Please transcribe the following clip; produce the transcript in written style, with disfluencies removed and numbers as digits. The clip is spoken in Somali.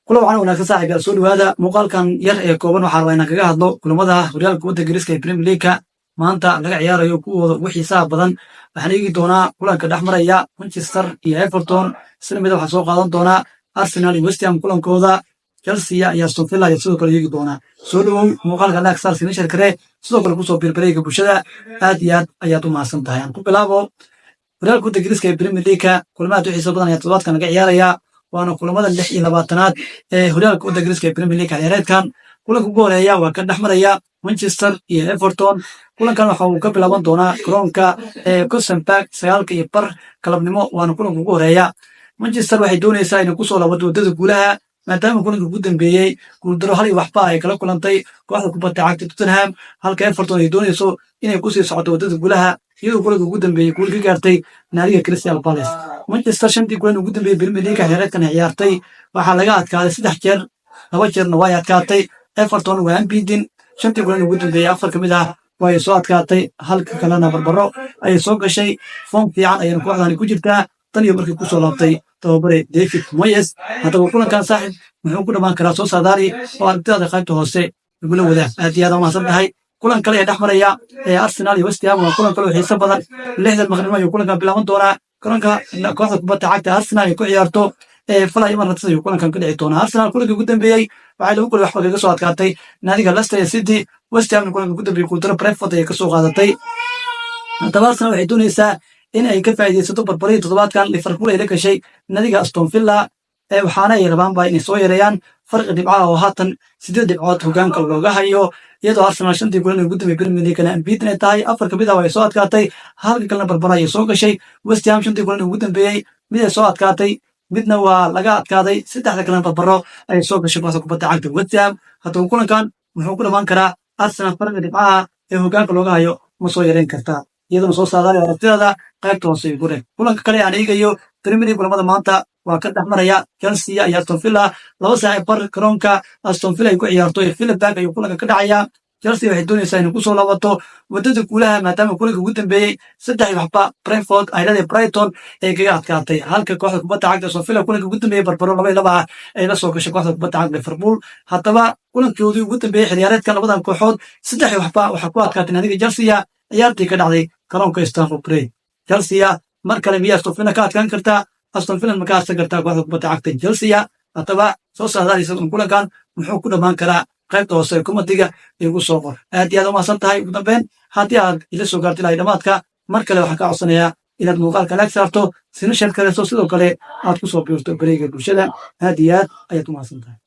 kula waxaan wanaagsan saaxiibyaal soo dhawaada muuqaalkan yar ee kooban waxaa rabaa inaan kaga hadlo kulamada horyaalka waddanka Ingiriiska ee Premier League maanta laga ciyaarayo kuwooda ugu xiisaha badan. Waxaan eegi doonaa kulanka dhex maraya Manchester iyo Everton, isla mid waxaa soo qaadan doonaa Arsenal iyo West Ham kulankooda, Chelsea iyo Aston Villa ayaa sidoo kale eegi doonaa. soo dhawow muuqaalka like saar sina share kare, sidoo kale kusoo biirbareyga bulshada aad iyo aad ayaad u mahadsan tahay. Aan ku bilaabo horyaalka waddanka Ingiriiska ee Premier League kulamada ugu xiisaha badan ayaa toddobaadkan laga ciyaaraya, waana kulamada 26aad ee horyaalka waddanka Ingiriiska ee Premier League ciyaareedkan. kulanka ugu horeeya waa kan dhex maraya Manchester iyo Everton. kulankan waxa uu ka bilaaban doonaa garoonka Goodison Park 9:15 galabnimo, waana kulanka ugu horeeya. Manchester waxay doonaysaa inay kusoo laabato wadada guulaha maadaama kulanka ugu dambeeyey guuldaro 1-waxba ay kala kulantay kooxda kubadda cagta Tottenham, halka Everton ay doonayso inay kusii socoto wadada guulaha iyadoo kulanka ugu dambeeyey guul ka gaartay naadiga Crystal Palace. Manchester shantii kulan ugu dambeeyey Premier League ciyaareedkan ciyaartay waxaa laga adkaaday 3 jeer, 2 jeerna way adkaatay. Everton waa unbeaten, shantii kulan ugu dambeeyey 4 kamid ah way soo adkaatay, halka kalena barbaro ayay soo gashay. form fiican ayayna kooxdani ku jirtaa tan iyo markii kusoo laabtay tababare David Moyes. haddaba kulankan saaxiib muxuu ku dhamaan karaa soo saadaari oo aragtidaada qaybta hoose igula wadaag. aad iyo aad u mahadsan tahay. kulan kale ee dhex maraya Arsenal iyo West Ham waa kulan kale oo xiiso badan. 6 maqribnimo ayuu kulankan bilaaban doonaa. kulanka kooxda kubadda cagta Arsenal ay ku ciyaarto Fulham Emirates ayuu kulankan ka dhici doonaa. Arsenal kulankii ugu dambeeyey waxay lagu kala waxba kaga soo adkaatay naadiga Leicester City. West Ham kulankii ugu dambeeyey guuldaro Brentford ayay ka soo qaadatay. haddaba Arsenal waxay doonaysaa in ay ka faa'iidaysato barbaradii toddobaadkan Liverpool ay la gashay naadiga Aston Villa, waxaana ay rabaanba inay soo yareeyaan farqi dhibcaha oo haatan 8 dhibcood hogaanka looga hayo, iyadoo Arsenal shantii kulan ugu dambeeyey Premier League unbeaten ay tahay. 4 kamid ah way soo adkaatay, halka kalena barbara ayay soo gashay. West Ham shantii kulan ugu dambeeyey mid ay soo adkaatay, midna waa laga adkaaday, 3 kalena barbaro ayay soo gashay kooxda kubadda cagta West Ham. haddaba kulankan muxuu ku dhamaan karaa Arsenal farqi dhibcaha ee hogaanka looga hayo ma soo yareyn kartaa, iyadoo soo saadaray aragtidaada qaybta hoose igu reeb. kulanka kale aan eegayo Premier League kulamada maanta waa ka dhex maraya Chelsea iyo Aston Villa. 2:00 garoonka Aston Villa ay ku ciyaarto ee Villa Park ayuu kulanka ka dhacaya. Chelsea waxay doonaysaa inay kusoo laabato wadada guulaha maadaama kulanka ugu dambeeyey 3-waxba Brentford ay leedahay Brighton ay kaga adkaatay, halka kooxda kubadda cagta Aston Villa kulanka ugu dambeeyey barbaro 2-2 ah ay la soo gashay kooxda kubadda cagta Liverpool. haddaba kulankoodii ugu dambeeyey xilciyaareedkan labadan kooxood 3-waxba waxaa ku adkaatay naadiga Chelsea ciyaartii ka dhacday garoonka Stamford Bridge. Chelsea mar kale miyaa Aston Villa ka adkaan kartaa? Aston Villa ma ka adkaan kartaa kooxda kubadda cagta Chelsea? haddaba soo saadaaraysa kulankan muxuu ku dhamaan karaa qaybta hoose kumadiga igu soo qor. aad iyo aad u mahadsan tahay. ugu dambeyn haddii aad ila soo gaartay ilaa dhamaadka, mar kale waxaan ka codsanayaa inaad muuqaalka like saarto, sina share karayso, sidoo kale aad kusoo biirto bareyga bulshada. aad iyo aad ayaad u mahadsan tahay.